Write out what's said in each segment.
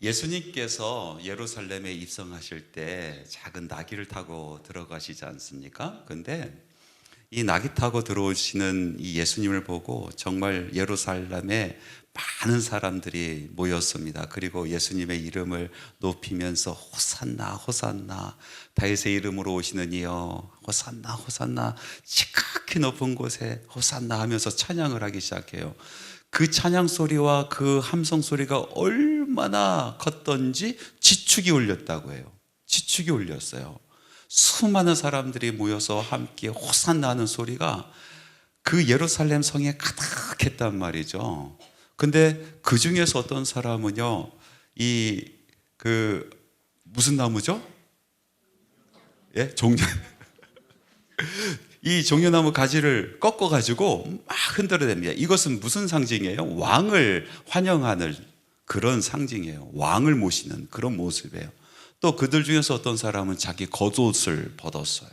예수님께서 예루살렘에 입성하실 때 작은 나귀를 타고 들어가시지 않습니까? 근데 이 나귀 타고 들어오시는 이 예수님을 보고 정말 예루살렘에 많은 사람들이 모였습니다. 그리고 예수님의 이름을 높이면서 호산나 호산나 다윗의 이름으로 오시는 이여 호산나 호산나 지극히 높은 곳에 호산나 하면서 찬양을 하기 시작해요. 그 찬양 소리와 그 함성 소리가 얼마나 컸던지 지축이 울렸다고 해요. 지축이 울렸어요. 수많은 사람들이 모여서 함께 호산나 하는 소리가 그 예루살렘 성에 가득했단 말이죠. 근데 그 중에서 어떤 사람은요, 무슨 나무죠? 예? 이 종려나무 가지를 꺾어가지고 막 흔들어댑니다. 이것은 무슨 상징이에요? 왕을 환영하는 그런 상징이에요. 왕을 모시는 그런 모습이에요. 또 그들 중에서 어떤 사람은 자기 겉옷을 벗었어요.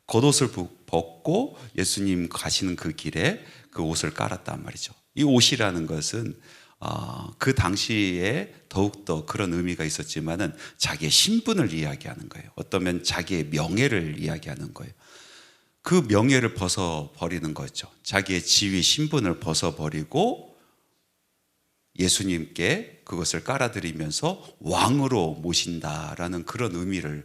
겉옷을 벗고 예수님 가시는 그 길에 그 옷을 깔았단 말이죠. 이 옷이라는 것은 그 당시에 더욱더 그런 의미가 있었지만은 자기의 신분을 이야기하는 거예요. 어쩌면 자기의 명예를 이야기하는 거예요. 그 명예를 벗어버리는 거죠. 자기의 지위, 신분을 벗어버리고 예수님께 그것을 깔아드리면서 왕으로 모신다라는 그런 의미를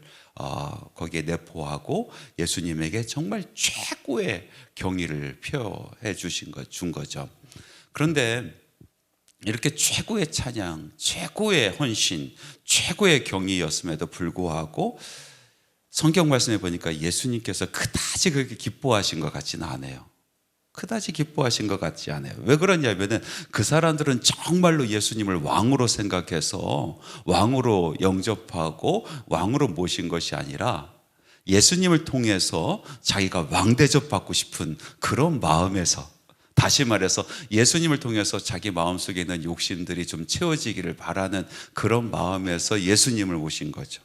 거기에 내포하고 예수님에게 정말 최고의 경의를 표해 준 거죠. 그런데 이렇게 최고의 찬양, 최고의 헌신, 최고의 경의였음에도 불구하고 성경 말씀에 보니까 예수님께서 그다지 그렇게 기뻐하신 것 같지는 않아요. 그다지 기뻐하신 것 같지 않아요. 왜 그러냐면은 그 사람들은 정말로 예수님을 왕으로 생각해서 왕으로 영접하고 왕으로 모신 것이 아니라 예수님을 통해서 자기가 왕 대접받고 싶은 그런 마음에서, 다시 말해서 예수님을 통해서 자기 마음속에 있는 욕심들이 좀 채워지기를 바라는 그런 마음에서 예수님을 모신 거죠.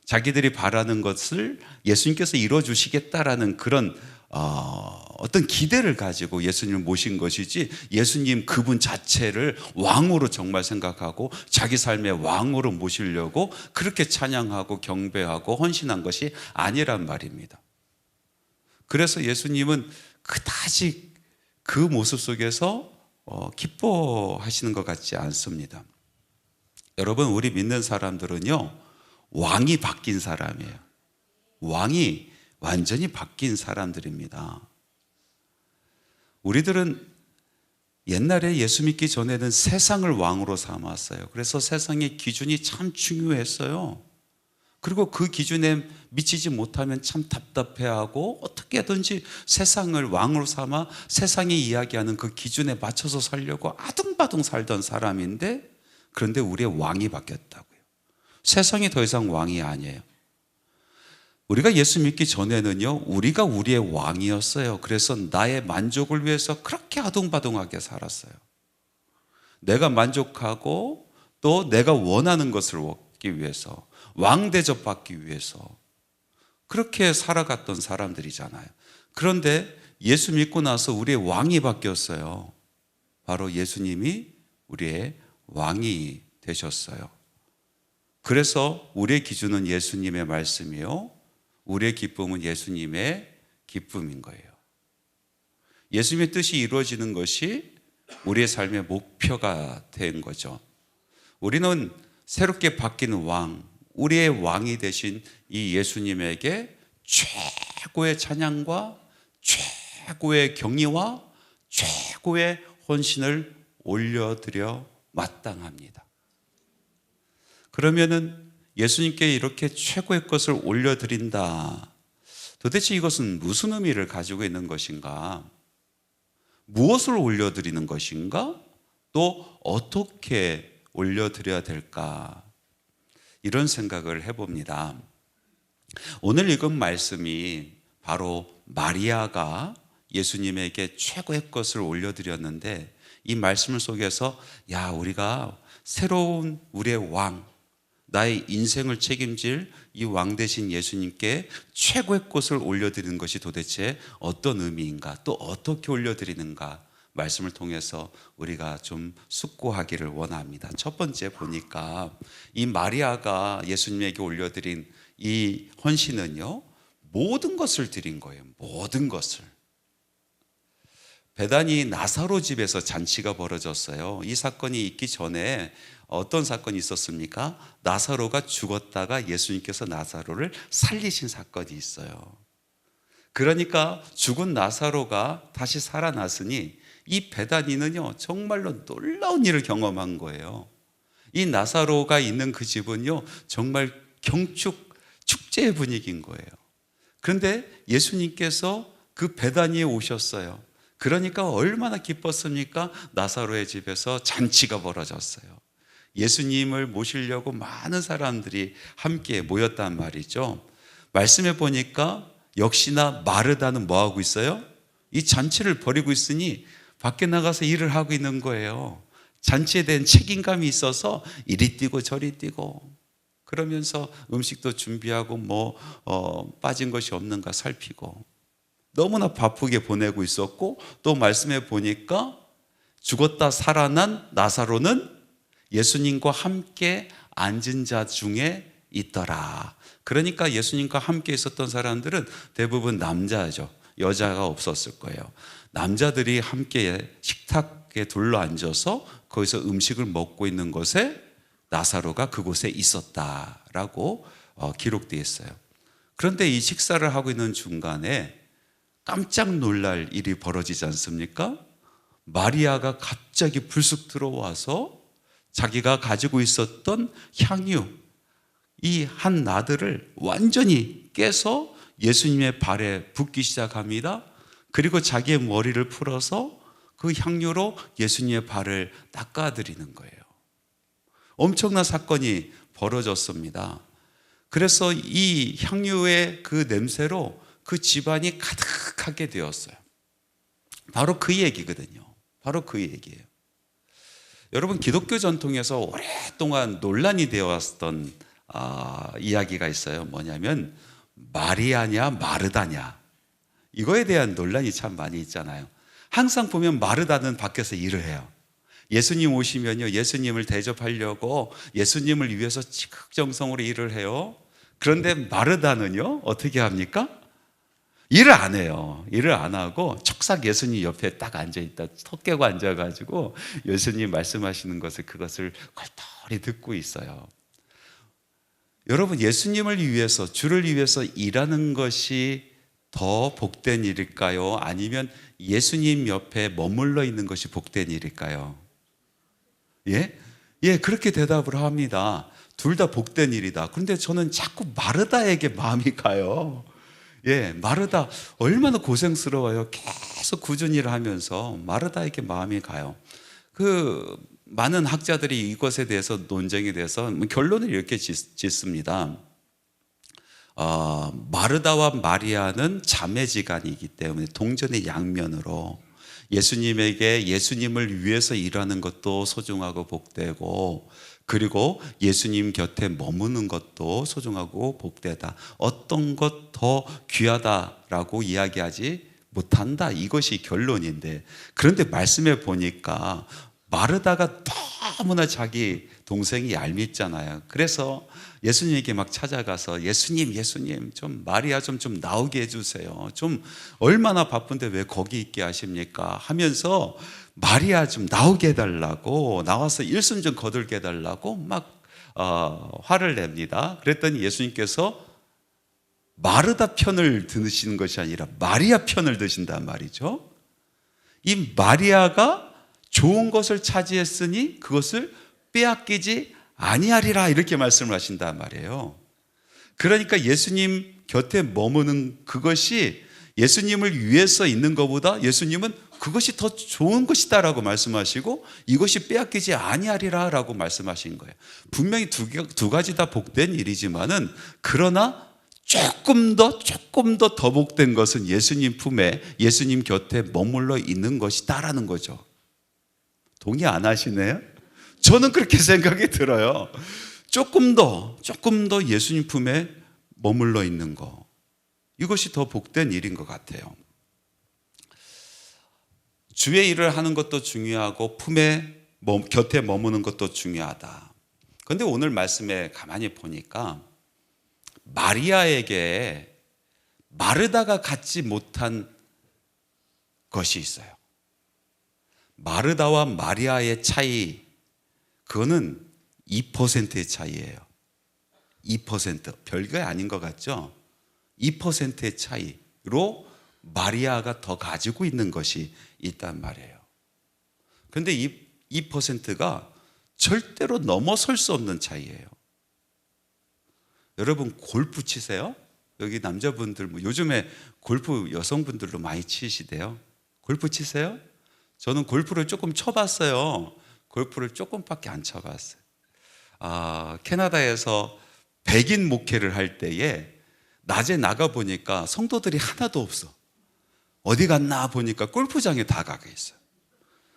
자기들이 바라는 것을 예수님께서 이루어주시겠다라는 그런 어떤 기대를 가지고 예수님을 모신 것이지, 예수님 그분 자체를 왕으로 정말 생각하고 자기 삶의 왕으로 모시려고 그렇게 찬양하고 경배하고 헌신한 것이 아니란 말입니다. 그래서 예수님은 그다지 그 모습 속에서 기뻐하시는 것 같지 않습니다. 여러분, 우리 믿는 사람들은요, 왕이 바뀐 사람이에요. 왕이 완전히 바뀐 사람들입니다. 우리들은 옛날에 예수 믿기 전에는 세상을 왕으로 삼았어요. 그래서 세상의 기준이 참 중요했어요. 그리고 그 기준에 미치지 못하면 참 답답해하고 어떻게든지 세상을 왕으로 삼아 세상이 이야기하는 그 기준에 맞춰서 살려고 아둥바둥 살던 사람인데, 그런데 우리의 왕이 바뀌었다고요. 세상이 더 이상 왕이 아니에요. 우리가 예수 믿기 전에는요, 우리가 우리의 왕이었어요. 그래서 나의 만족을 위해서 그렇게 아둥바둥하게 살았어요. 내가 만족하고 또 내가 원하는 것을 얻기 위해서, 왕 대접받기 위해서 그렇게 살아갔던 사람들이잖아요. 그런데 예수 믿고 나서 우리의 왕이 바뀌었어요. 바로 예수님이 우리의 왕이 되셨어요. 그래서 우리의 기준은 예수님의 말씀이요, 우리의 기쁨은 예수님의 기쁨인 거예요. 예수님의 뜻이 이루어지는 것이 우리의 삶의 목표가 된 거죠. 우리는 새롭게 바뀐 왕, 우리의 왕이 되신 이 예수님에게 최고의 찬양과 최고의 경의와 최고의 헌신을 올려드려 마땅합니다. 그러면은 예수님께 이렇게 최고의 것을 올려드린다. 도대체 이것은 무슨 의미를 가지고 있는 것인가? 무엇을 올려드리는 것인가? 또 어떻게 올려드려야 될까? 이런 생각을 해봅니다. 오늘 읽은 말씀이 바로 마리아가 예수님에게 최고의 것을 올려드렸는데, 이 말씀 속에서 우리가 새로운 우리의 왕, 나의 인생을 책임질 이 왕 되신 예수님께 최고의 것을 올려드리는 것이 도대체 어떤 의미인가, 또 어떻게 올려드리는가 말씀을 통해서 우리가 좀 숙고하기를 원합니다. 첫 번째 보니까 이 마리아가 예수님에게 올려드린 이 헌신은요, 모든 것을 드린 거예요. 모든 것을. 베다니 나사로 집에서 잔치가 벌어졌어요. 이 사건이 있기 전에 어떤 사건이 있었습니까? 나사로가 죽었다가 예수님께서 나사로를 살리신 사건이 있어요. 그러니까 죽은 나사로가 다시 살아났으니 이 베다니는요, 정말로 놀라운 일을 경험한 거예요. 이 나사로가 있는 그 집은요, 정말 경축 축제의 분위기인 거예요. 그런데 예수님께서 그 베다니에 오셨어요. 그러니까 얼마나 기뻤습니까? 나사로의 집에서 잔치가 벌어졌어요. 예수님을 모시려고 많은 사람들이 함께 모였단 말이죠. 말씀해 보니까 역시나 마르다는 뭐 하고 있어요? 이 잔치를 벌이고 있으니 밖에 나가서 일을 하고 있는 거예요. 잔치에 대한 책임감이 있어서 이리 뛰고 저리 뛰고 그러면서 음식도 준비하고 빠진 것이 없는가 살피고 너무나 바쁘게 보내고 있었고, 또 말씀해 보니까 죽었다 살아난 나사로는 예수님과 함께 앉은 자 중에 있더라. 그러니까 예수님과 함께 있었던 사람들은 대부분 남자죠. 여자가 없었을 거예요. 남자들이 함께 식탁에 둘러앉아서 거기서 음식을 먹고 있는 곳에 나사로가 그곳에 있었다라고 기록되어 있어요. 그런데 이 식사를 하고 있는 중간에 깜짝 놀랄 일이 벌어지지 않습니까? 마리아가 갑자기 불쑥 들어와서 자기가 가지고 있었던 향유, 이 한 나들을 완전히 깨서 예수님의 발에 붓기 시작합니다. 그리고 자기의 머리를 풀어서 그 향유로 예수님의 발을 닦아드리는 거예요. 엄청난 사건이 벌어졌습니다. 그래서 이 향유의 그 냄새로 그 집안이 가득하게 되었어요. 바로 그 얘기거든요. 바로 그 얘기예요. 여러분, 기독교 전통에서 오랫동안 논란이 되어 왔던 이야기가 있어요. 뭐냐면 마리아냐 마르다냐, 이거에 대한 논란이 참 많이 있잖아요. 항상 보면 마르다는 밖에서 일을 해요. 예수님 오시면요, 예수님을 대접하려고 예수님을 위해서 지극정성으로 일을 해요. 그런데 마르다는요, 어떻게 합니까? 일을 안 해요. 일을 안 하고 척삭 예수님 옆에 딱 앉아있다, 턱 깨고 앉아가지고 예수님 말씀하시는 그것을 걸떨히 듣고 있어요. 여러분, 예수님을 위해서, 주를 위해서 일하는 것이 더 복된 일일까요? 아니면 예수님 옆에 머물러 있는 것이 복된 일일까요? 예, 그렇게 대답을 합니다. 둘 다 복된 일이다. 그런데 저는 자꾸 마르다에게 마음이 가요. 마르다 얼마나 고생스러워요. 계속 꾸준히 일을 하면서 마르다에게 마음이 가요. 많은 학자들이 이것에 대해서 논쟁에 대해서 결론을 이렇게 짓습니다. 마르다와 마리아는 자매지간이기 때문에 동전의 양면으로 예수님에게 예수님을 위해서 일하는 것도 소중하고 복되고, 그리고 예수님 곁에 머무는 것도 소중하고 복되다. 어떤 것 더 귀하다라고 이야기하지 못한다. 이것이 결론인데, 그런데 말씀해 보니까 마르다가 너무나 자기 동생이 얄밉잖아요. 그래서 예수님에게 막 찾아가서 예수님 좀 마리아 좀 나오게 해주세요. 좀 얼마나 바쁜데 왜 거기 있게 하십니까? 하면서 마리아 좀 나오게 해달라고, 나와서 일순 좀 거들게 해달라고 막 화를 냅니다. 그랬더니 예수님께서 마르다 편을 드시는 것이 아니라 마리아 편을 드신단 말이죠. 이 마리아가 좋은 것을 차지했으니 그것을 빼앗기지 아니하리라, 이렇게 말씀을 하신단 말이에요. 그러니까 예수님 곁에 머무는 그것이 예수님을 위해서 있는 것보다 예수님은 그것이 더 좋은 것이다라고 말씀하시고, 이것이 빼앗기지 아니하리라 라고 말씀하신 거예요. 분명히 두 가지 다 복된 일이지만은, 그러나 조금 더 복된 것은 예수님 품에, 예수님 곁에 머물러 있는 것이다라는 거죠. 동의 안 하시네요? 저는 그렇게 생각이 들어요. 조금 더 예수님 품에 머물러 있는 거, 이것이 더 복된 일인 것 같아요. 주의 일을 하는 것도 중요하고 곁에 머무는 것도 중요하다. 그런데 오늘 말씀에 가만히 보니까 마리아에게 마르다가 갖지 못한 것이 있어요. 마르다와 마리아의 차이, 그거는 2%의 차이예요. 2%, 별게 아닌 것 같죠? 2%의 차이로 마리아가 더 가지고 있는 것이 있단 말이에요. 그런데 이 2%가 절대로 넘어설 수 없는 차이예요. 여러분 골프 치세요? 여기 남자분들 요즘에 골프 여성분들도 많이 치시대요. 골프 치세요? 저는 골프를 조금 쳐봤어요. 골프를 조금밖에 안 쳐봤어요. 캐나다에서 백인 목회를 할 때에 낮에 나가보니까 성도들이 하나도 없어. 어디 갔나 보니까 골프장에 다 가게 있어요.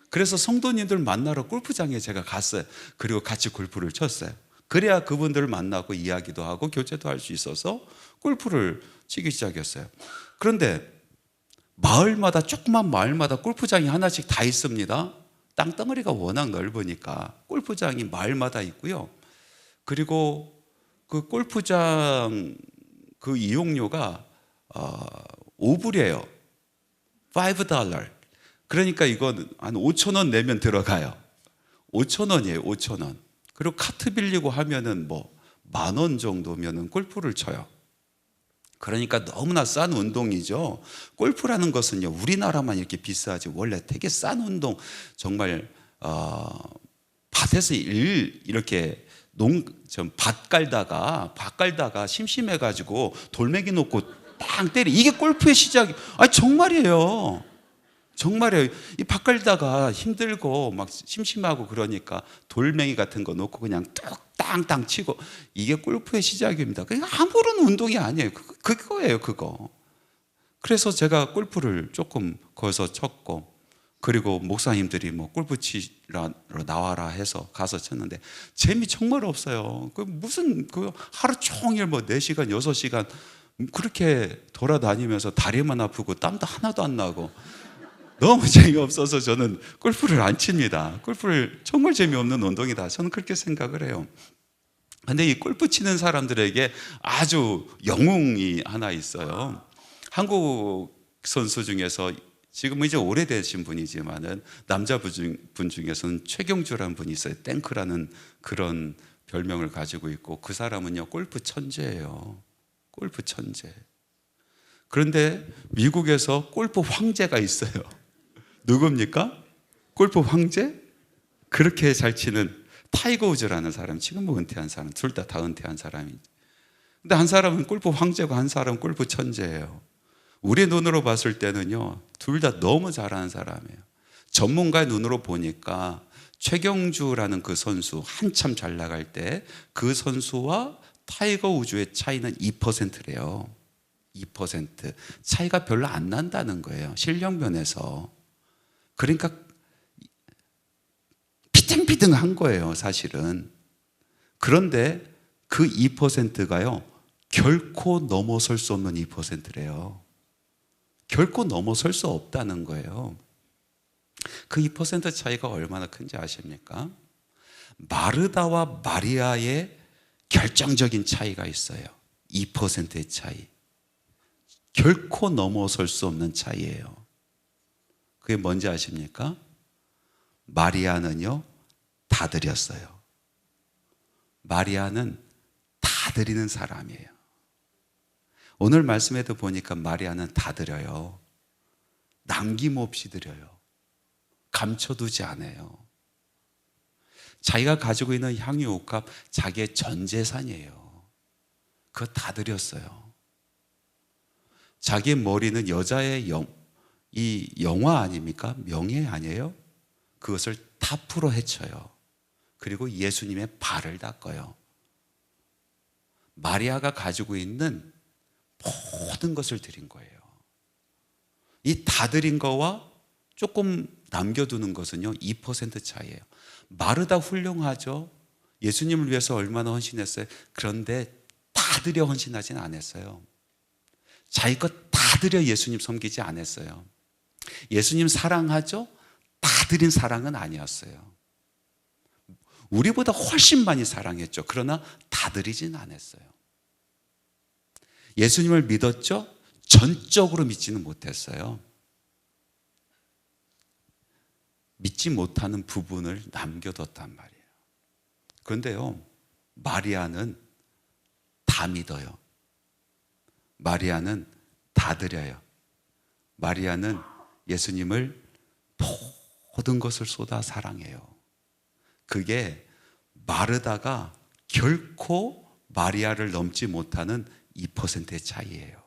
그래서 성도님들 만나러 골프장에 제가 갔어요. 그리고 같이 골프를 쳤어요. 그래야 그분들을 만나고 이야기도 하고 교제도 할 수 있어서 골프를 치기 시작했어요. 그런데 조그만 마을마다 골프장이 하나씩 다 있습니다. 땅덩어리가 워낙 넓으니까 골프장이 마을마다 있고요. 그리고 그 골프장 그 이용료가 5불이에요. $5. 그러니까 이건 한 5,000원 내면 들어가요. 5,000원이에요. 5,000원. 그리고 카트 빌리고 하면은 10,000원 정도면은 골프를 쳐요. 그러니까 너무나 싼 운동이죠. 골프라는 것은요, 우리나라만 이렇게 비싸지 원래 되게 싼 운동. 정말 밭에서 이렇게 밭 깔다가 심심해가지고 돌멩이 놓고 빵 때리. 이게 골프의 시작이. 정말이에요. 정말이에요. 이 밭 깔다가 힘들고 막 심심하고 그러니까 돌멩이 같은 거 놓고 그냥 뚝 땅땅 치고, 이게 골프의 시작입니다. 그러니까 아무런 운동이 아니에요. 그거예요, 그거. 그래서 제가 골프를 조금 거기서 쳤고, 그리고 목사님들이 골프 치러 나와라 해서 가서 쳤는데 재미 정말 없어요. 무슨 하루 종일 4시간, 6시간 그렇게 돌아다니면서 다리만 아프고 땀도 하나도 안 나고 너무 재미없어서 저는 골프를 안 칩니다. 골프를 정말 재미없는 운동이다. 저는 그렇게 생각을 해요. 근데 이 골프 치는 사람들에게 아주 영웅이 하나 있어요. 한국 선수 중에서 지금은 이제 오래되신 분이지만은 남자분 중에서는 최경주라는 분이 있어요. 땡크라는 그런 별명을 가지고 있고, 그 사람은요 골프 천재예요. 골프 천재. 그런데 미국에서 골프 황제가 있어요. 누굽니까? 골프 황제? 그렇게 잘 치는 타이거 우즈라는 사람, 지금 은퇴한 사람, 둘 다 은퇴한 사람이죠. 근데 한 사람은 골프 황제고 한 사람은 골프 천재예요. 우리 눈으로 봤을 때는요, 둘 다 너무 잘하는 사람이에요. 전문가의 눈으로 보니까 최경주라는 그 선수, 한참 잘 나갈 때 그 선수와 타이거 우즈의 차이는 2%래요. 2%. 차이가 별로 안 난다는 거예요. 실력 면에서. 그러니까 피등피등한 거예요, 사실은. 그런데 그 2%가요, 결코 넘어설 수 없는 2%래요. 결코 넘어설 수 없다는 거예요. 그 2% 차이가 얼마나 큰지 아십니까? 마르다와 마리아의 결정적인 차이가 있어요. 2%의 차이. 결코 넘어설 수 없는 차이예요. 그게 뭔지 아십니까? 마리아는요, 다 드렸어요. 마리아는 다 드리는 사람이에요. 오늘 말씀에도 보니까 마리아는 다 드려요. 남김없이 드려요. 감춰두지 않아요. 자기가 가지고 있는 향유옥합, 자기의 전 재산이에요. 그거 다 드렸어요. 자기의 머리는 여자의 이 영화 아닙니까? 명예 아니에요? 그것을 다 풀어 헤쳐요. 그리고 예수님의 발을 닦아요. 마리아가 가지고 있는 모든 것을 드린 거예요. 이 다 드린 거와 조금 남겨두는 것은요, 2% 차이예요. 마르다 훌륭하죠? 예수님을 위해서 얼마나 헌신했어요? 그런데 다 드려 헌신하진 않았어요. 자기 것 다 드려 예수님 섬기지 않았어요. 예수님 사랑하죠? 다 드린 사랑은 아니었어요. 우리보다 훨씬 많이 사랑했죠. 그러나 다 드리진 않았어요. 예수님을 믿었죠? 전적으로 믿지는 못했어요. 믿지 못하는 부분을 남겨뒀단 말이에요. 그런데요, 마리아는 다 믿어요. 마리아는 다 드려요. 마리아는 예수님을 모든 것을 쏟아 사랑해요. 그게 마르다가 결코 마리아를 넘지 못하는 2%의 차이예요.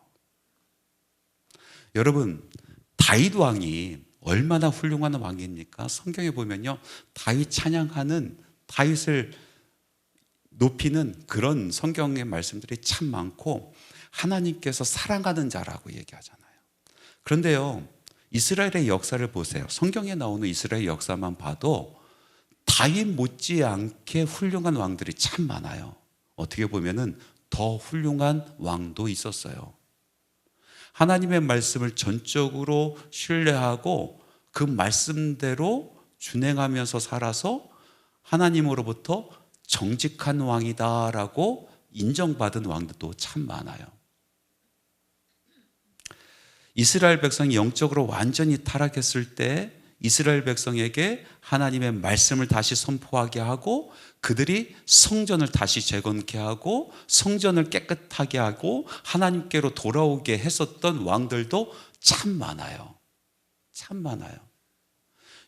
여러분, 다윗 왕이 얼마나 훌륭한 왕입니까? 성경에 보면요, 다윗 찬양하는, 다윗을 높이는 그런 성경의 말씀들이 참 많고 하나님께서 사랑하는 자라고 얘기하잖아요. 그런데요, 이스라엘의 역사를 보세요. 성경에 나오는 이스라엘 역사만 봐도 다윗 못지않게 훌륭한 왕들이 참 많아요. 어떻게 보면은 더 훌륭한 왕도 있었어요. 하나님의 말씀을 전적으로 신뢰하고 그 말씀대로 준행하면서 살아서 하나님으로부터 정직한 왕이다라고 인정받은 왕들도 참 많아요. 이스라엘 백성이 영적으로 완전히 타락했을 때 이스라엘 백성에게 하나님의 말씀을 다시 선포하게 하고 그들이 성전을 다시 재건케 하고 성전을 깨끗하게 하고 하나님께로 돌아오게 했었던 왕들도 참 많아요. 참 많아요.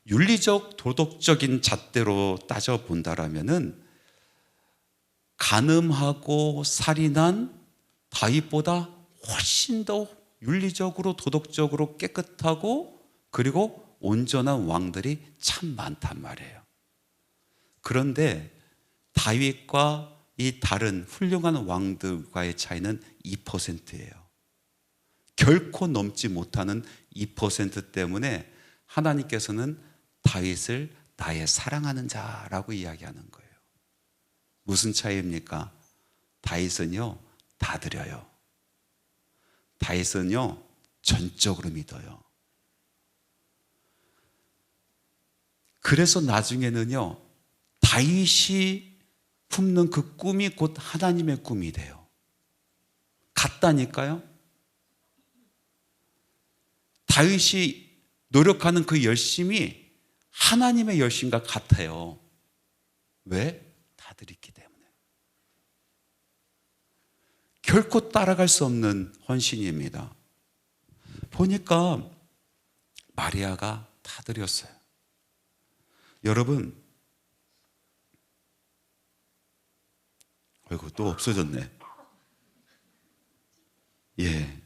윤리적 도덕적인 잣대로 따져본다라면은 간음하고 살인한 다윗보다 훨씬 더 윤리적으로 도덕적으로 깨끗하고 그리고 온전한 왕들이 참 많단 말이에요. 그런데 다윗과 이 다른 훌륭한 왕들과의 차이는 2%예요. 결코 넘지 못하는 2% 때문에 하나님께서는 다윗을 나의 사랑하는 자라고 이야기하는 거예요. 무슨 차이입니까? 다윗은요, 다 드려요. 다윗은요, 전적으로 믿어요. 그래서 나중에는요, 다윗이 품는 그 꿈이 곧 하나님의 꿈이 돼요. 같다니까요. 다윗이 노력하는 그 열심이 하나님의 열심과 같아요. 왜? 다 드렸기 때문에. 결코 따라갈 수 없는 헌신입니다. 보니까 마리아가 다 드렸어요. 여러분, 아이고 또 없어졌네. 예,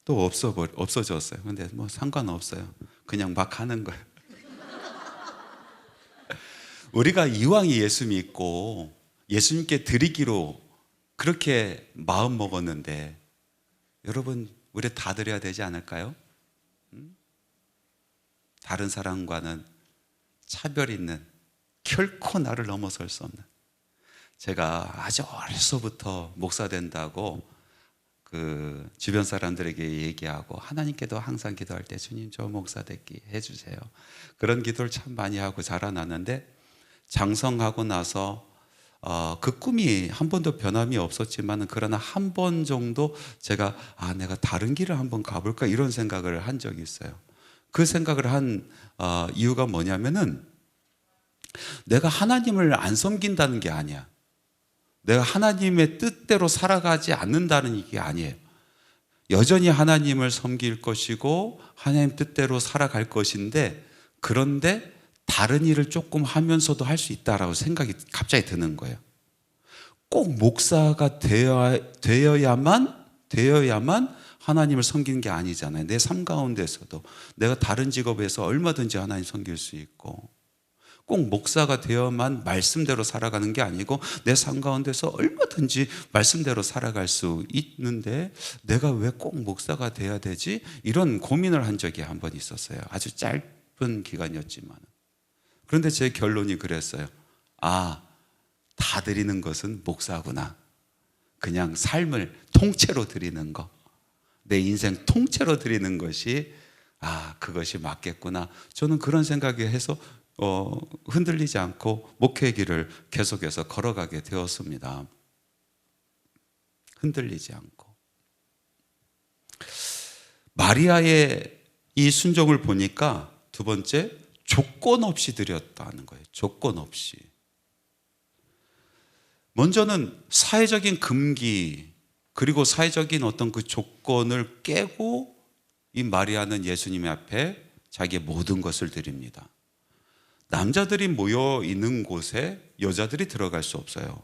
또 없어졌어요. 근데 뭐 상관없어요. 그냥 막 하는 거예요. 우리가 이왕 예수 믿고 예수님께 드리기로 그렇게 마음 먹었는데 여러분, 우리 다 드려야 되지 않을까요? 다른 사람과는 차별 있는, 결코 나를 넘어설 수 없는. 제가 아주 어려서부터 목사 된다고 그 주변 사람들에게 얘기하고 하나님께도 항상 기도할 때 주님 저 목사 되게 해주세요. 그런 기도를 참 많이 하고 자라났는데 장성하고 나서 그 꿈이 한 번도 변함이 없었지만 그러나 한 번 정도 제가 내가 다른 길을 한번 가볼까 이런 생각을 한 적이 있어요. 그 생각을 한 이유가 뭐냐면은 내가 하나님을 안 섬긴다는 게 아니야. 내가 하나님의 뜻대로 살아가지 않는다는 게 아니에요. 여전히 하나님을 섬길 것이고 하나님 뜻대로 살아갈 것인데, 그런데 다른 일을 조금 하면서도 할 수 있다라고 생각이 갑자기 드는 거예요. 꼭 목사가 되어야만 하나님을 섬기는 게 아니잖아요. 내 삶 가운데서도 내가 다른 직업에서 얼마든지 하나님 섬길 수 있고, 꼭 목사가 되어야만 말씀대로 살아가는 게 아니고 내 삶 가운데서 얼마든지 말씀대로 살아갈 수 있는데 내가 왜 꼭 목사가 돼야 되지? 이런 고민을 한 적이 한 번 있었어요. 아주 짧은 기간이었지만. 그런데 제 결론이 그랬어요. 다 드리는 것은 목사구나. 그냥 삶을 통째로 드리는 거, 내 인생 통째로 드리는 것이 아, 그것이 맞겠구나. 저는 그런 생각이 해서 흔들리지 않고 목회 길을 계속해서 걸어가게 되었습니다. 흔들리지 않고. 마리아의 이 순종을 보니까 두 번째, 조건 없이 드렸다는 거예요. 조건 없이. 먼저는 사회적인 금기, 그리고 사회적인 어떤 그 조건을 깨고 이 마리아는 예수님 앞에 자기의 모든 것을 드립니다. 남자들이 모여 있는 곳에 여자들이 들어갈 수 없어요.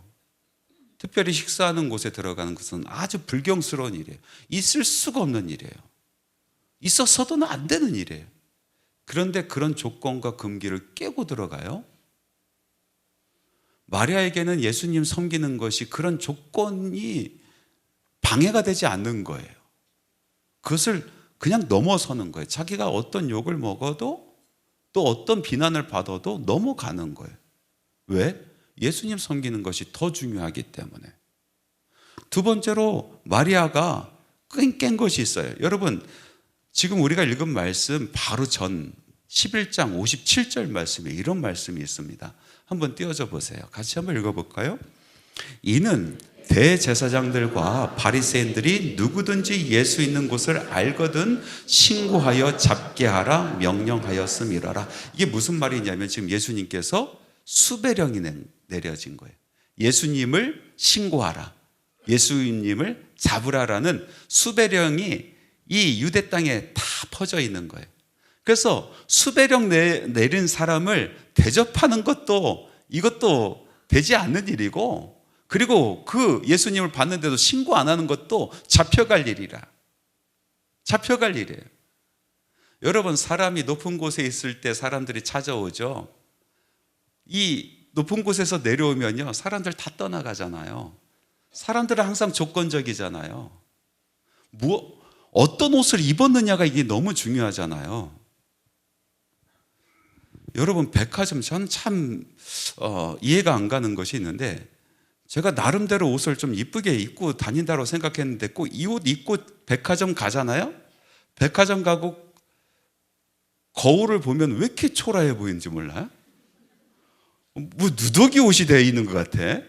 특별히 식사하는 곳에 들어가는 것은 아주 불경스러운 일이에요. 있을 수가 없는 일이에요. 있었어도는 안 되는 일이에요. 그런데 그런 조건과 금기를 깨고 들어가요. 마리아에게는 예수님 섬기는 것이 그런 조건이 방해가 되지 않는 거예요. 그것을 그냥 넘어서는 거예요. 자기가 어떤 욕을 먹어도 또 어떤 비난을 받아도 넘어가는 거예요. 왜? 예수님 섬기는 것이 더 중요하기 때문에. 두 번째로 마리아가 깬 것이 있어요. 여러분, 지금 우리가 읽은 말씀 바로 전 11장 57절 말씀에 이런 말씀이 있습니다. 한번 띄워줘 보세요. 같이 한번 읽어볼까요? 이는 대제사장들과 바리새인들이 누구든지 예수 있는 곳을 알거든 신고하여 잡게 하라 명령하였음이라라. 이게 무슨 말이냐면 지금 예수님께서 수배령이 내려진 거예요. 예수님을 신고하라, 예수님을 잡으라라는 수배령이 이 유대 땅에 다 퍼져 있는 거예요. 그래서 수배령 내린 사람을 대접하는 것도 이것도 되지 않는 일이고, 그리고 그 예수님을 봤는데도 신고 안 하는 것도 잡혀갈 일이라. 잡혀갈 일이에요. 여러분, 사람이 높은 곳에 있을 때 사람들이 찾아오죠. 이 높은 곳에서 내려오면요, 사람들 다 떠나가잖아요. 사람들은 항상 조건적이잖아요. 어떤 옷을 입었느냐가 이게 너무 중요하잖아요. 여러분, 백화점, 저는 참 이해가 안 가는 것이 있는데, 제가 나름대로 옷을 좀 이쁘게 입고 다닌다고 생각했는데 꼭 이 옷 입고 백화점 가잖아요. 백화점 가고 거울을 보면 왜 이렇게 초라해 보이는지 몰라요? 뭐 누더기 옷이 되어 있는 것 같아.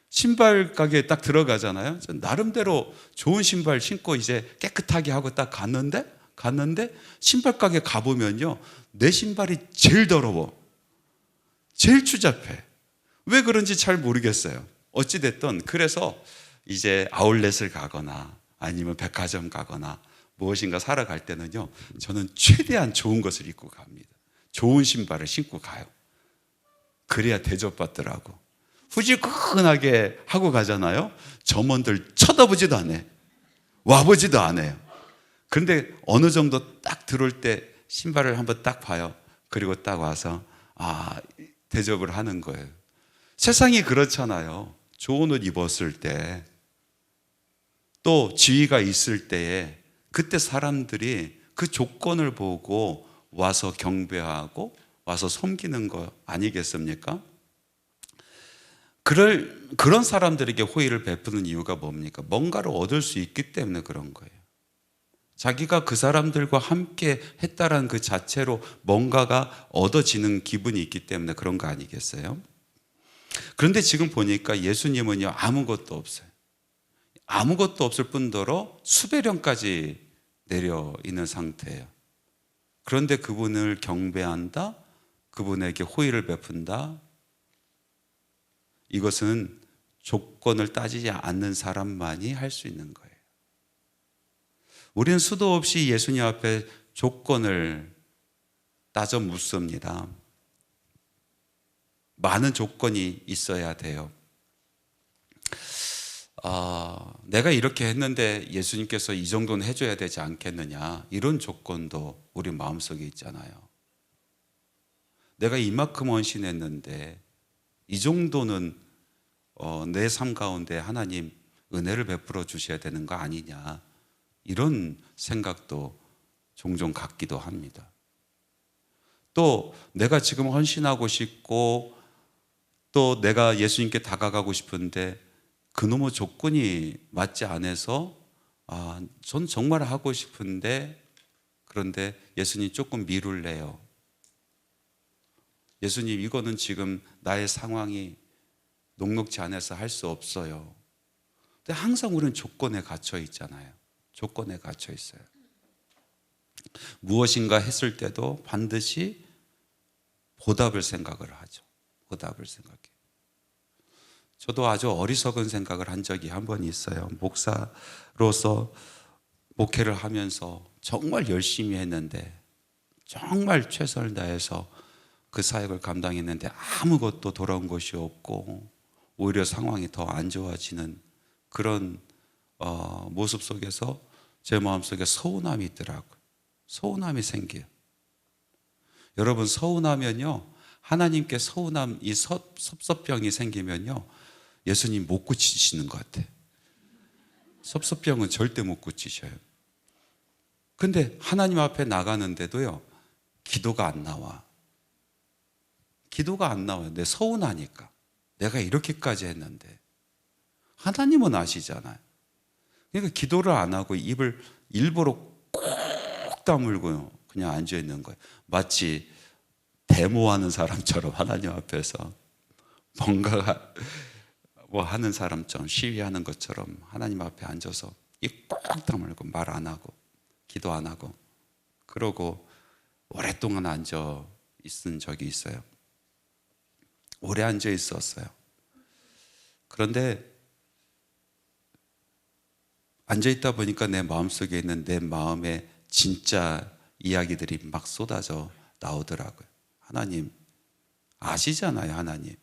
신발 가게에 딱 들어가잖아요. 나름대로 좋은 신발 신고 이제 깨끗하게 하고 딱 갔는데 신발 가게 가보면요, 내 신발이 제일 더러워, 제일 추잡해. 왜 그런지 잘 모르겠어요. 어찌됐든 그래서 이제 아울렛을 가거나 아니면 백화점 가거나 무엇인가 사러 갈 때는요, 저는 최대한 좋은 것을 입고 갑니다. 좋은 신발을 신고 가요. 그래야 대접받더라고. 후질근하게 하고 가잖아요. 점원들 쳐다보지도 않아요. 와보지도 않아요. 그런데 어느 정도 딱 들어올 때 신발을 한번 딱 봐요. 그리고 딱 와서 대접을 하는 거예요. 세상이 그렇잖아요. 좋은 옷 입었을 때, 또 지위가 있을 때에 그때 사람들이 그 조건을 보고 와서 경배하고 와서 섬기는 거 아니겠습니까? 그런 사람들에게 호의를 베푸는 이유가 뭡니까? 뭔가를 얻을 수 있기 때문에 그런 거예요. 자기가 그 사람들과 함께 했다라는 그 자체로 뭔가가 얻어지는 기분이 있기 때문에 그런 거 아니겠어요? 그런데 지금 보니까 예수님은요, 아무것도 없어요. 아무것도 없을 뿐더러 수배령까지 내려 있는 상태예요. 그런데 그분을 경배한다, 그분에게 호의를 베푼다, 이것은 조건을 따지지 않는 사람만이 할 수 있는 거예요. 우리는 수도 없이 예수님 앞에 조건을 따져 묻습니다. 많은 조건이 있어야 돼요. 내가 이렇게 했는데 예수님께서 이 정도는 해줘야 되지 않겠느냐, 이런 조건도 우리 마음속에 있잖아요. 내가 이만큼 헌신했는데 이 정도는 내 삶 가운데 하나님 은혜를 베풀어 주셔야 되는 거 아니냐, 이런 생각도 종종 갖기도 합니다. 또 내가 지금 헌신하고 싶고 또 내가 예수님께 다가가고 싶은데 그놈의 조건이 맞지 않아서 전 정말 하고 싶은데 그런데 예수님 조금 미룰래요. 예수님, 이거는 지금 나의 상황이 녹록지 않아서 할 수 없어요. 근데 항상 우리는 조건에 갇혀 있잖아요. 조건에 갇혀 있어요. 무엇인가 했을 때도 반드시 보답을 생각을 하죠. 보답을 생각해요. 저도 아주 어리석은 생각을 한 적이 한 번 있어요. 목사로서 목회를 하면서 정말 열심히 했는데, 정말 최선을 다해서 그 사역을 감당했는데 아무것도 돌아온 것이 없고 오히려 상황이 더 안 좋아지는 그런 모습 속에서 제 마음속에 서운함이 있더라고요. 서운함이 생겨요. 여러분, 서운하면요, 하나님께 서운함, 이 섭섭병이 생기면요, 예수님 못 고치시는 것 같아요. 섭섭병은 절대 못 고치셔요. 근데 하나님 앞에 나가는데도요, 기도가 안 나와. 기도가 안 나와요. 내 서운하니까. 내가 이렇게까지 했는데. 하나님은 아시잖아요. 그러니까 기도를 안 하고 입을 일부러 꼭 다물고요, 그냥 앉아 있는 거예요. 마치 데모하는 사람처럼 하나님 앞에서 뭔가가 뭐 하는 사람처럼, 시위하는 것처럼 하나님 앞에 앉아서 입 꼭 다물고 말 안 하고 기도 안 하고, 그러고 오랫동안 앉아 있은 적이 있어요. 오래 앉아 있었어요. 그런데 앉아 있다 보니까 내 마음속에 있는 내 마음의 진짜 이야기들이 막 쏟아져 나오더라고요. 하나님 아시잖아요. 하나님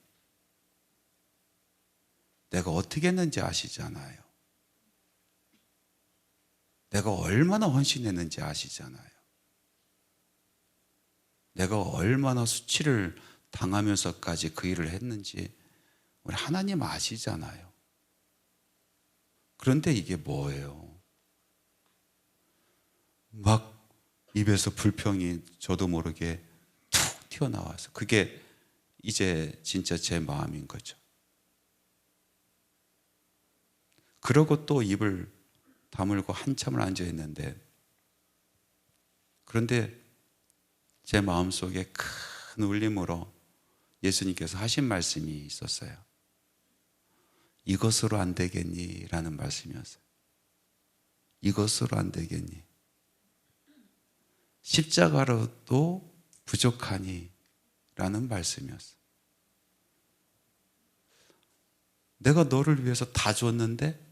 내가 어떻게 했는지 아시잖아요. 내가 얼마나 헌신했는지 아시잖아요. 내가 얼마나 수치를 당하면서까지 그 일을 했는지 우리 하나님 아시잖아요. 그런데 이게 뭐예요? 막 입에서 불평이 저도 모르게 툭 튀어나와서, 그게 이제 진짜 제 마음인 거죠. 그러고 또 입을 다물고 한참을 앉아 있는데, 그런데 제 마음속에 큰 울림으로 예수님께서 하신 말씀이 있었어요. 이것으로 안 되겠니? 라는 말씀이었어요. 이것으로 안 되겠니? 십자가로도 부족하니? 라는 말씀이었어요. 내가 너를 위해서 다 줬는데,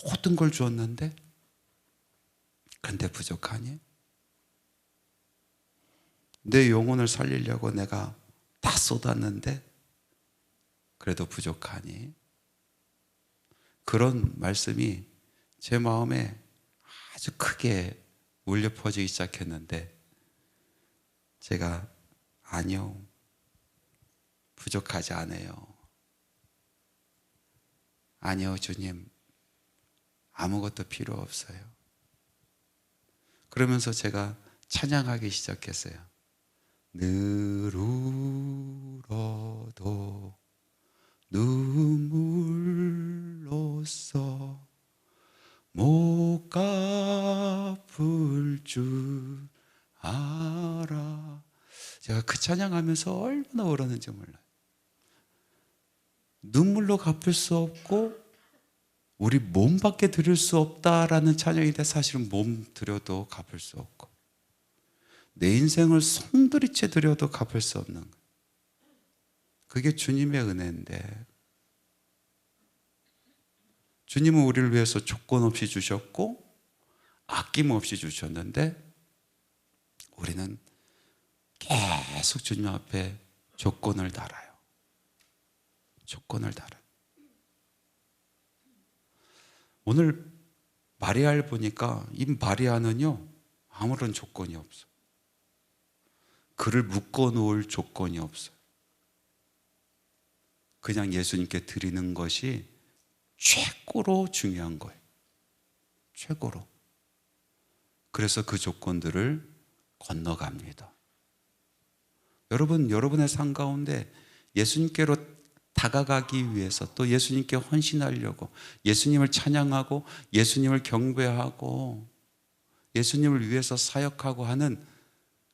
모든 걸 줬는데, 근데 부족하니? 내 영혼을 살리려고 내가 다 쏟았는데 그래도 부족하니? 그런 말씀이 제 마음에 아주 크게 울려 퍼지기 시작했는데, 제가 아니요, 부족하지 않아요. 아니요, 주님, 아무것도 필요 없어요. 그러면서 제가 찬양하기 시작했어요. 늘 울어도 눈물로써 못 갚을 줄 알아. 제가 그 찬양하면서 얼마나 울었는지 몰라요. 눈물로 갚을 수 없고 우리 몸밖에 드릴 수 없다라는 찬양인데, 사실은 몸 드려도 갚을 수 없고 내 인생을 송두리째 드려도 갚을 수 없는 거예요. 그게 주님의 은혜인데, 주님은 우리를 위해서 조건 없이 주셨고 아낌없이 주셨는데, 우리는 계속 주님 앞에 조건을 달아요. 조건을 달아요. 오늘 마리아를 보니까 이 마리아는요, 아무런 조건이 없어. 그를 묶어 놓을 조건이 없어요. 그냥 예수님께 드리는 것이 최고로 중요한 거예요. 최고로. 그래서 그 조건들을 건너갑니다. 여러분, 여러분의 삶 가운데 예수님께로 다가가기 위해서, 또 예수님께 헌신하려고, 예수님을 찬양하고 예수님을 경배하고 예수님을 위해서 사역하고 하는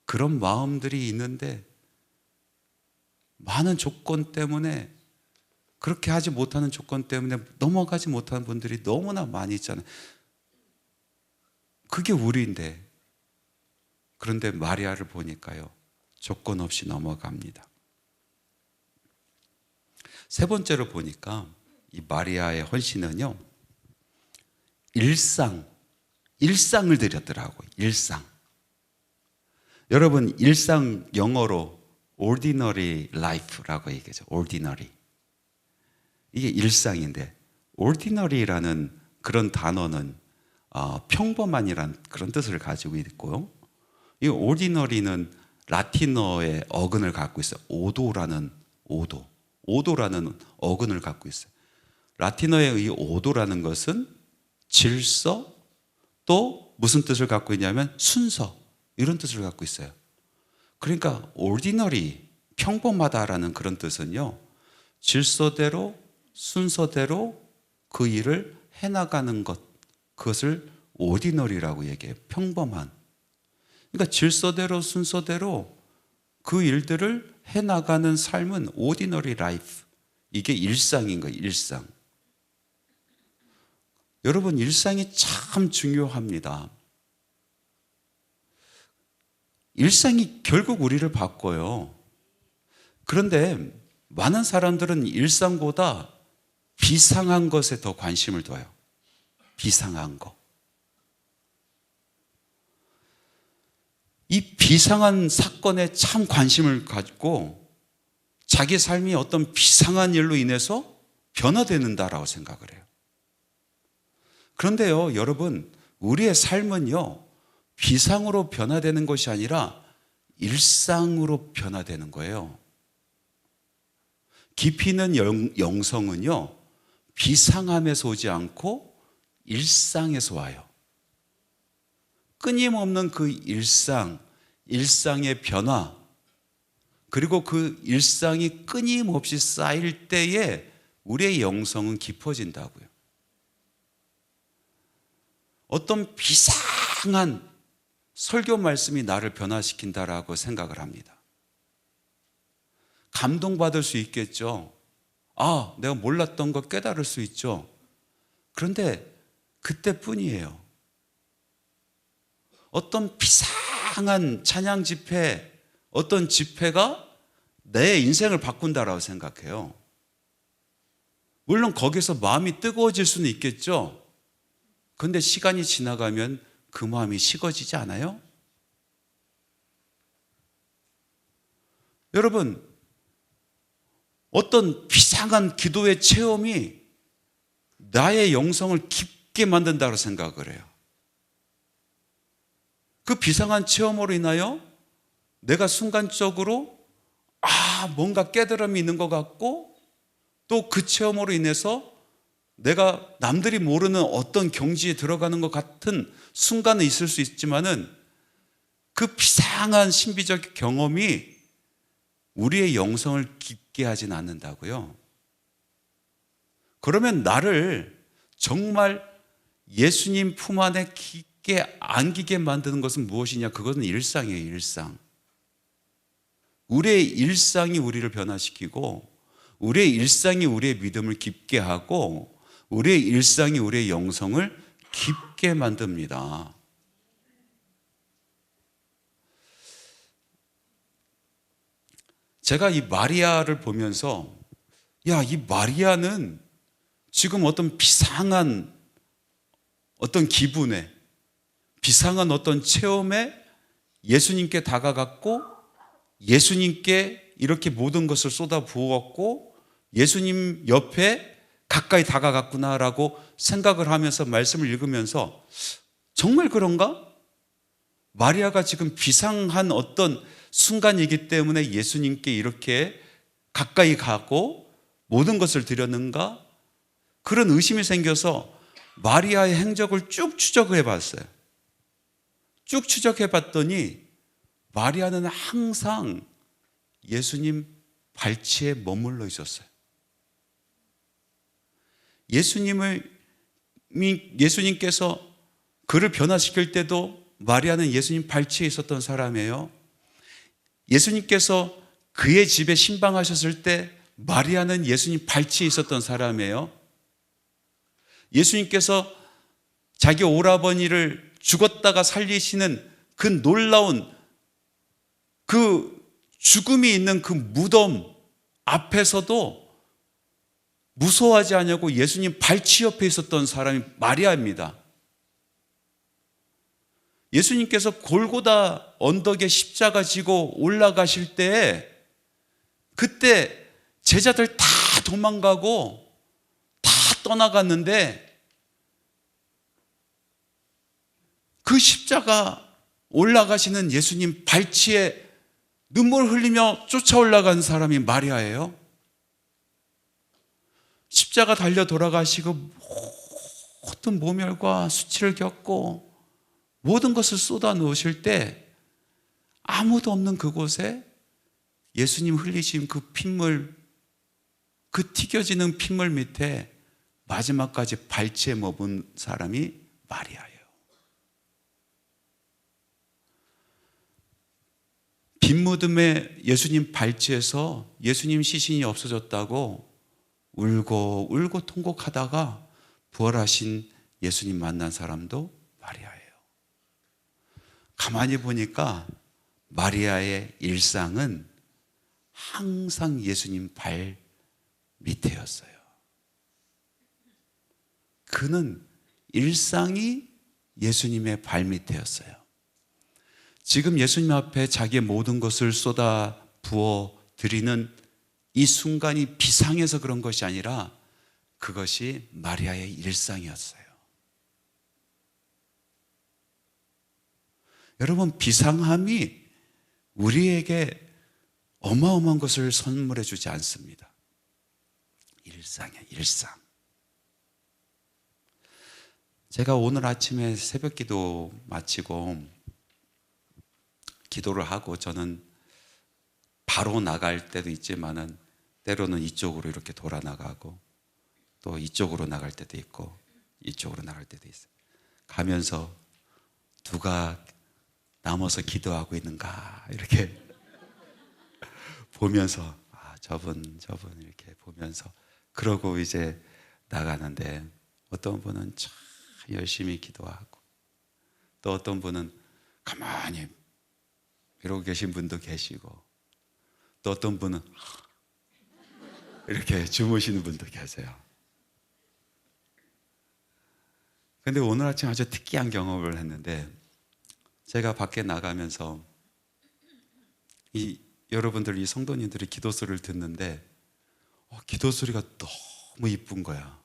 그런 마음들이 있는데 많은 조건 때문에, 그렇게 하지 못하는 조건 때문에 넘어가지 못하는 분들이 너무나 많이 있잖아요. 그게 우리인데, 그런데 마리아를 보니까요, 조건 없이 넘어갑니다. 세 번째로 보니까 이 마리아의 헌신은요, 일상을 드렸더라고요. 일상. 여러분, 일상 영어로 ordinary life라고 얘기하죠. ordinary. 이게 일상인데, ordinary라는 그런 단어는 평범한이란 그런 뜻을 가지고 있고요. 이 ordinary는 라틴어의 어근을 갖고 있어요. 오도라는 어근을 갖고 있어요. 라틴어의 이 오도라는 것은 질서, 또 무슨 뜻을 갖고 있냐면 순서, 이런 뜻을 갖고 있어요. 그러니까 ordinary, 평범하다라는 그런 뜻은요, 질서대로 순서대로 그 일을 해나가는 것, 그것을 ordinary라고 얘기해요. 평범한. 그러니까 질서대로 순서대로 그 일들을 해나가는 삶은 ordinary life. 이게 일상인 거예요. 일상. 여러분, 일상이 참 중요합니다. 일상이 결국 우리를 바꿔요. 그런데 많은 사람들은 일상보다 비상한 것에 더 관심을 둬요. 비상한 거. 이 비상한 사건에 참 관심을 갖고 자기 삶이 어떤 비상한 일로 인해서 변화되는다라고 생각을 해요. 그런데요, 여러분, 우리의 삶은요, 비상으로 변화되는 것이 아니라 일상으로 변화되는 거예요. 깊이 있는 영성은요, 비상함에서 오지 않고 일상에서 와요. 끊임없는 그 일상의 변화, 그리고 그 일상이 끊임없이 쌓일 때에 우리의 영성은 깊어진다고요. 어떤 비상한 설교 말씀이 나를 변화시킨다라고 생각을 합니다. 감동받을 수 있겠죠. 내가 몰랐던 거 깨달을 수 있죠. 그런데 그때뿐이에요. 어떤 비상한 찬양 집회, 어떤 집회가 내 인생을 바꾼다라고 생각해요. 물론 거기서 마음이 뜨거워질 수는 있겠죠. 그런데 시간이 지나가면 그 마음이 식어지지 않아요? 여러분, 어떤 비상한 기도의 체험이 나의 영성을 깊게 만든다고 생각을 해요. 그 비상한 체험으로 인하여 내가 순간적으로 뭔가 깨달음이 있는 것 같고, 또 그 체험으로 인해서 내가 남들이 모르는 어떤 경지에 들어가는 것 같은 순간은 있을 수 있지만은, 그 비상한 신비적 경험이 우리의 영성을 깊게 하진 않는다고요. 그러면 나를 정말 예수님 품 안에 깊게 안기게 만드는 것은 무엇이냐? 그것은 일상이에요. 일상. 우리의 일상이 우리를 변화시키고, 우리의 일상이 우리의 믿음을 깊게 하고, 우리의 일상이 우리의 영성을 깊게 만듭니다. 제가 이 마리아를 보면서, 이 마리아는 지금 어떤 비상한 어떤 기분에, 비상한 어떤 체험에 예수님께 다가갔고, 예수님께 이렇게 모든 것을 쏟아 부었고, 예수님 옆에 가까이 다가갔구나라고 생각을 하면서 말씀을 읽으면서, 정말 그런가? 마리아가 지금 비상한 어떤 순간이기 때문에 예수님께 이렇게 가까이 가고 모든 것을 드렸는가? 그런 의심이 생겨서 마리아의 행적을 쭉 추적해 봤어요. 쭉 추적해 봤더니 마리아는 항상 예수님 발치에 머물러 있었어요. 예수님께서 그를 변화시킬 때도 마리아는 예수님 발치에 있었던 사람이에요. 예수님께서 그의 집에 신방하셨을 때 마리아는 예수님 발치에 있었던 사람이에요. 예수님께서 자기 오라버니를 죽었다가 살리시는 그 놀라운 그 죽음이 있는 그 무덤 앞에서도 무서워하지 않냐고 예수님 발치 옆에 있었던 사람이 마리아입니다. 예수님께서 골고다 언덕에 십자가 지고 올라가실 때 그때 제자들 다 도망가고 다 떠나갔는데 그 십자가 올라가시는 예수님 발치에 눈물 흘리며 쫓아 올라간 사람이 마리아예요. 십자가 달려 돌아가시고 모든 모멸과 수치를 겪고 모든 것을 쏟아 놓으실 때 아무도 없는 그곳에 예수님 흘리신 그 핏물, 그 튀겨지는 핏물 밑에 마지막까지 발치에 머문 사람이 마리아예요. 빈 무덤에 예수님 발치에서 예수님 시신이 없어졌다고 울고 울고 통곡하다가 부활하신 예수님 만난 사람도 마리아예요. 가만히 보니까 마리아의 일상은 항상 예수님 발 밑에였어요. 그는 일상이 예수님의 발 밑에였어요. 지금 예수님 앞에 자기의 모든 것을 쏟아 부어 드리는 이 순간이 비상해서 그런 것이 아니라 그것이 마리아의 일상이었어요. 여러분, 비상함이 우리에게 어마어마한 것을 선물해 주지 않습니다. 일상이야, 일상. 제가 오늘 아침에 새벽 기도 마치고 기도를 하고 저는 바로 나갈 때도 있지만은 때로는 이쪽으로 이렇게 돌아 나가고 또 이쪽으로 나갈 때도 있고 이쪽으로 나갈 때도 있어요. 가면서 누가 남아서 기도하고 있는가 이렇게 보면서 저분 이렇게 보면서 그러고 이제 나가는데 어떤 분은 참 열심히 기도하고 또 어떤 분은 가만히 이러고 계신 분도 계시고 또 어떤 분은 이렇게 주무시는 분도 계세요. 근데 오늘 아침 아주 특이한 경험을 했는데 제가 밖에 나가면서 여러분들 이 성도님들이 기도 소리를 듣는데 기도 소리가 너무 이쁜 거야.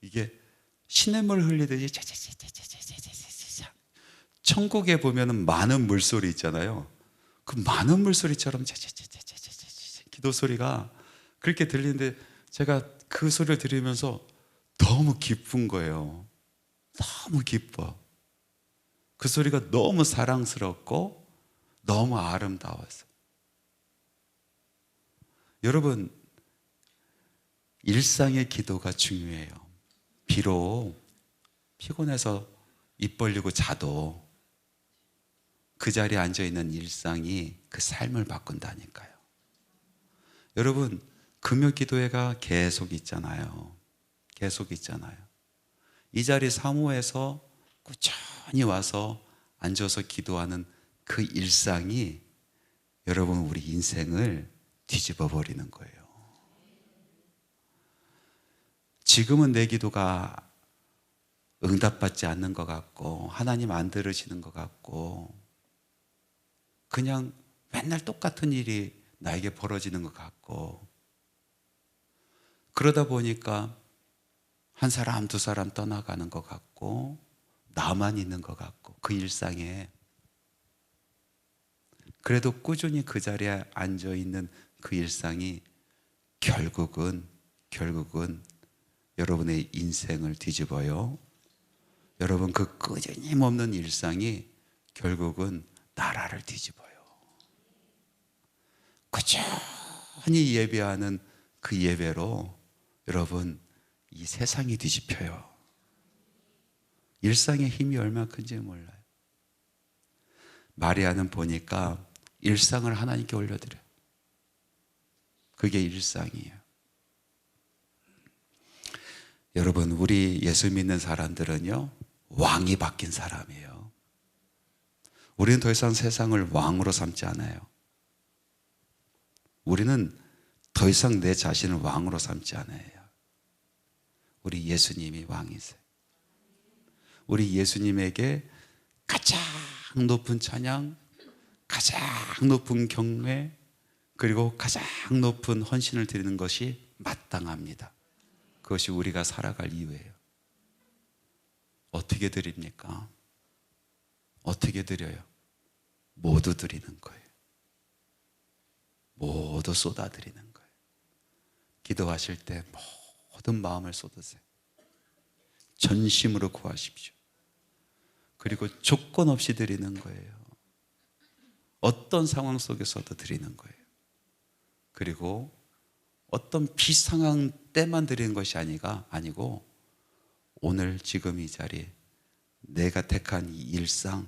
이게 시냇물 흘리듯이 차차차차차차차차차. 천국에 보면은 많은 물소리 있잖아요. 그 많은 물소리처럼 차차차차차차차 기도 소리가 그렇게 들리는데 제가 그 소리를 들으면서 너무 기쁜 거예요. 너무 기뻐. 그 소리가 너무 사랑스럽고 너무 아름다워서. 여러분, 일상의 기도가 중요해요. 비록 피곤해서 입 벌리고 자도 그 자리에 앉아있는 일상이 그 삶을 바꾼다니까요. 여러분, 금요기도회가 계속 있잖아요. 계속 있잖아요. 이 자리 사모에서 꾸준히 와서 앉아서 기도하는 그 일상이 여러분 우리 인생을 뒤집어 버리는 거예요. 지금은 내 기도가 응답받지 않는 것 같고 하나님 안 들으시는 것 같고 그냥 맨날 똑같은 일이 나에게 벌어지는 것 같고 그러다 보니까 한 사람 두 사람 떠나가는 것 같고 나만 있는 것 같고 그 일상에 그래도 꾸준히 그 자리에 앉아있는 그 일상이 결국은 여러분의 인생을 뒤집어요. 여러분 그 끊임 없는 일상이 결국은 나라를 뒤집어요. 꾸준히 예배하는 그 예배로 여러분 이 세상이 뒤집혀요. 일상의 힘이 얼마나 큰지 몰라요. 마리아는 보니까 일상을 하나님께 올려드려요. 그게 일상이에요. 여러분, 우리 예수 믿는 사람들은요, 왕이 바뀐 사람이에요. 우리는 더 이상 세상을 왕으로 삼지 않아요. 우리는 더 이상 내 자신을 왕으로 삼지 않아요. 우리 예수님이 왕이세요. 우리 예수님에게 가장 높은 찬양, 가장 높은 경외, 그리고 가장 높은 헌신을 드리는 것이 마땅합니다. 그것이 우리가 살아갈 이유예요. 어떻게 드립니까? 어떻게 드려요? 모두 드리는 거예요. 모두 쏟아드리는 거예요. 기도하실 때 모든 마음을 쏟으세요. 전심으로 구하십시오. 그리고 조건 없이 드리는 거예요. 어떤 상황 속에서도 드리는 거예요. 그리고 어떤 비상한 때만 드리는 것이 아니고 오늘 지금 이 자리에 내가 택한 이 일상을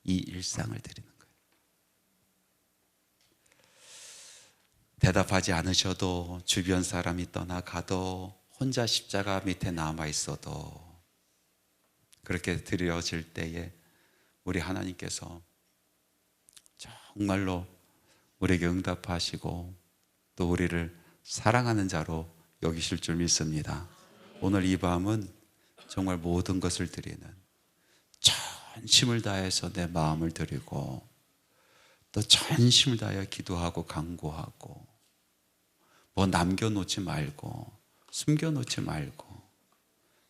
드리는 거예요. 대답하지 않으셔도, 주변 사람이 떠나가도, 혼자 십자가 밑에 남아있어도, 그렇게 드려질 때에 우리 하나님께서 정말로 우리에게 응답하시고 또 우리를 사랑하는 자로 여기실 줄 믿습니다. 오늘 이 밤은 정말 모든 것을 드리는, 전심을 다해서 내 마음을 드리고 또 전심을 다하여 기도하고 간구하고, 뭐 남겨놓지 말고 숨겨놓지 말고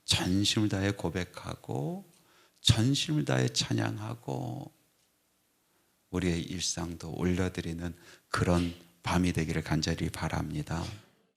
전심을 다해 고백하고 전심을 다해 찬양하고 우리의 일상도 올려드리는 그런 밤이 되기를 간절히 바랍니다.